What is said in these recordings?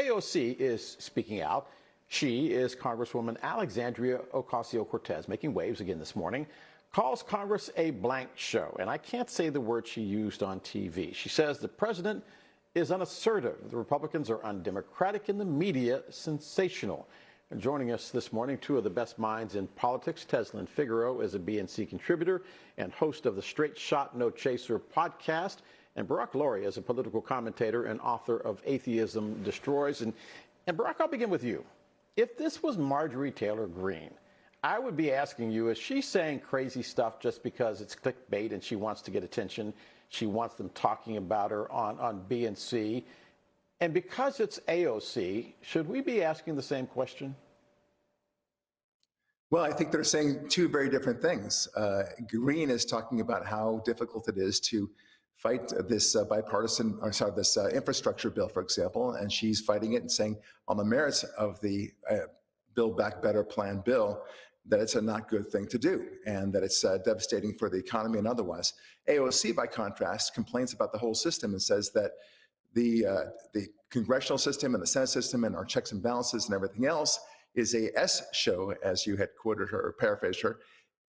AOC is speaking out. She is Congresswoman Alexandria Ocasio-Cortez, making waves again this morning, calls Congress a blank show. And I can't say the word she used on TV. She says the president is unassertive. The Republicans are undemocratic and the media sensational. And joining us this morning, two of the best minds in politics. Tezyln Figaro is a BNC contributor and host of the Straight Shot No Chaser podcast. And Barack Laurie is a political commentator and author of Atheism Destroys. And Barack, I'll begin with you. If this was Marjorie Taylor Greene, I would be asking you, is she saying crazy stuff just because it's clickbait and she wants to get attention? She wants them talking about her on BNC. And because it's AOC, should we be asking the same question? Well, I think they're saying two very different things. Greene is talking about how difficult it is to fight this this infrastructure bill, for example, and she's fighting it and saying on the merits of the Build Back Better plan bill that it's a not good thing to do and that it's devastating for the economy and otherwise. AOC, by contrast, complains about the whole system and says that the congressional system and the Senate system and our checks and balances and everything else is a S show, as you had quoted her or paraphrased her,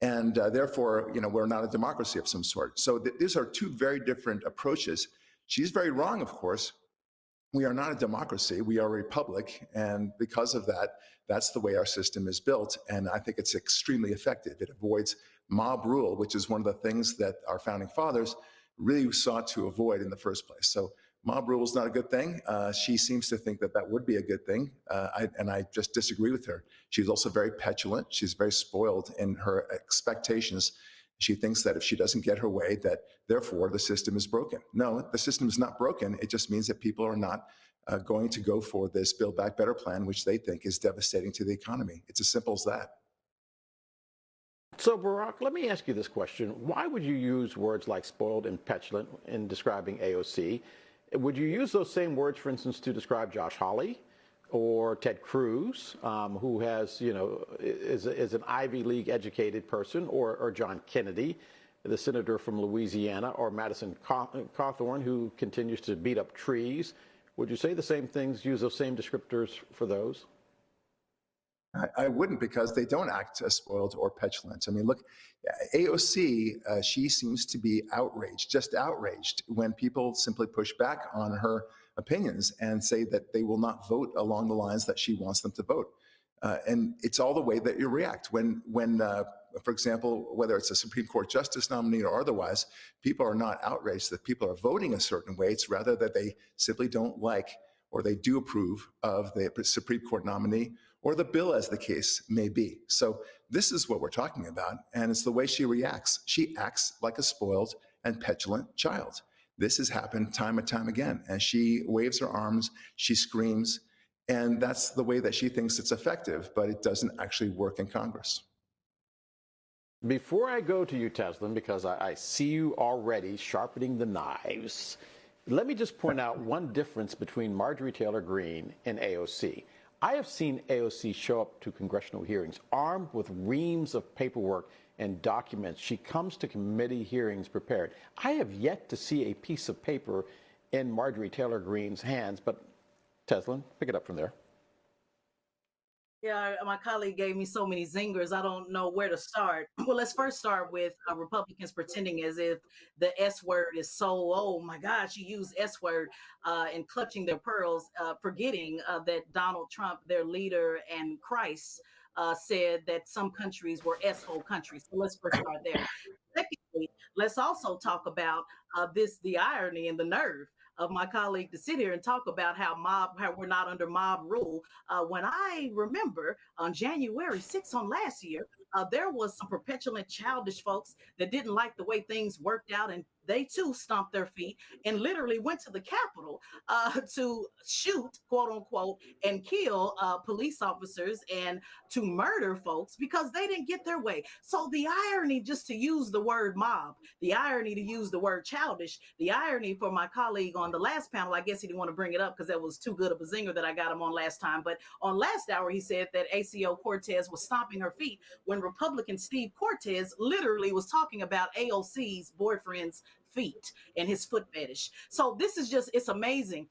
and therefore, we're not a democracy of some sort. So these are two very different approaches. She's very wrong, of course. We are not a democracy. We are a republic, and because of that, that's the way our system is built, and I think it's extremely effective. It avoids mob rule, which is one of the things that our founding fathers really sought to avoid in the first place. So mob rule is not a good thing. She seems to think that that would be a good thing, and I just disagree with her. She's also very petulant. She's very spoiled in her expectations. She thinks that if she doesn't get her way, that therefore the system is broken. No, the system is not broken. It just means that people are not going to go for this Build Back Better plan, which they think is devastating to the economy. It's as simple as that. So, Barack, let me ask you this question. Why would you use words like spoiled and petulant in describing AOC? Would you use those same words, for instance, to describe Josh Hawley or Ted Cruz, who has, is an Ivy League educated person, or John Kennedy, the senator from Louisiana, or Madison Cawthorn, who continues to beat up trees? Would you say the same things, use those same descriptors for those? I wouldn't, because they don't act as spoiled or petulant. I mean, look, AOC, she seems to be outraged, just outraged, when people simply push back on her opinions and say that they will not vote along the lines that she wants them to vote. And it's all the way that you react. When for example, whether it's a Supreme Court justice nominee or otherwise, people are not outraged that people are voting a certain way. It's rather that they simply don't like or they do approve of the Supreme Court nominee or the bill, as the case may be. So this is what we're talking about, and it's the way she reacts. She acts like a spoiled and petulant child. This has happened time and time again, and she waves her arms, she screams, and that's the way that she thinks it's effective, but it doesn't actually work in Congress. Before I go to you, Tezyln, because I see you already sharpening the knives, let me just point out one difference between Marjorie Taylor Greene and AOC. I have seen AOC show up to congressional hearings armed with reams of paperwork and documents. She comes to committee hearings prepared. I have yet to see a piece of paper in Marjorie Taylor Greene's hands, but Tezyln, pick it up from there. Yeah, my colleague gave me so many zingers, I don't know where to start. Well, let's first start with Republicans pretending as if the S word is so, oh my gosh, you use S word and clutching their pearls, forgetting that Donald Trump, their leader and Christ, said that some countries were S-hole countries. So let's first start there. Secondly, let's also talk about the irony and the nerve of my colleague to sit here and talk about how we're not under mob rule. When I remember on January 6th on last year, there was some perpetually childish folks that didn't like the way things worked out, and they too stomped their feet and literally went to the Capitol to shoot, quote unquote, and kill police officers and to murder folks because they didn't get their way. So the irony, just to use the word mob, the irony to use the word childish, the irony for my colleague on the last panel, I guess he didn't want to bring it up because that was too good of a zinger that I got him on last time. But on last hour, he said that Ocasio-Cortez was stomping her feet when Republican Steve Cortez literally was talking about AOC's boyfriend's feet and his foot fetish. So this is just, it's amazing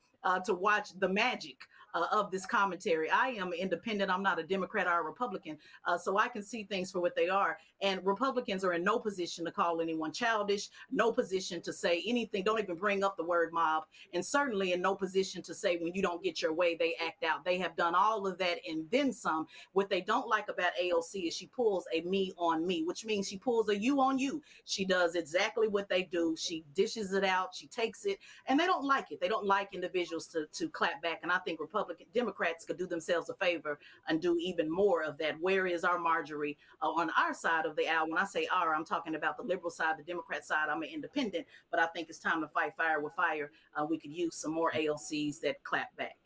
to watch the magic of this commentary. I am independent. I'm not a Democrat or a Republican, so I can see things for what they are. And Republicans are in no position to call anyone childish, no position to say anything. Don't even bring up the word mob, and certainly in no position to say when you don't get your way, they act out. They have done all of that and then some. What they don't like about AOC is she pulls a me on me, which means she pulls a you on you. She does exactly what they do. She dishes it out. She takes it, and they don't like it. They don't like individuals to clap back. And I think Democrats could do themselves a favor and do even more of that. Where is our Marjorie on our side of the aisle? When I say our, I'm talking about the liberal side, the Democrat side. I'm an independent, but I think it's time to fight fire with fire. We could use some more AOCs that clap back.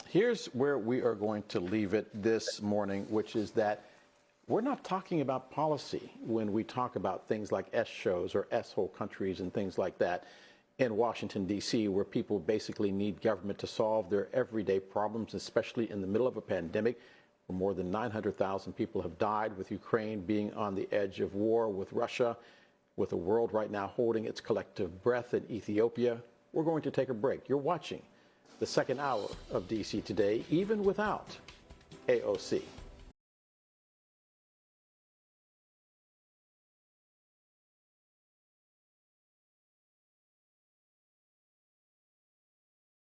Here's where we are going to leave it this morning, which is that we're not talking about policy when we talk about things like S shows or S-hole countries and things like that in Washington, D.C., where people basically need government to solve their everyday problems, especially in the middle of a pandemic where more than 900,000 people have died, with Ukraine being on the edge of war with Russia, with the world right now holding its collective breath in Ethiopia. We're going to take a break. You're watching the second hour of D.C. Today, even without AOC.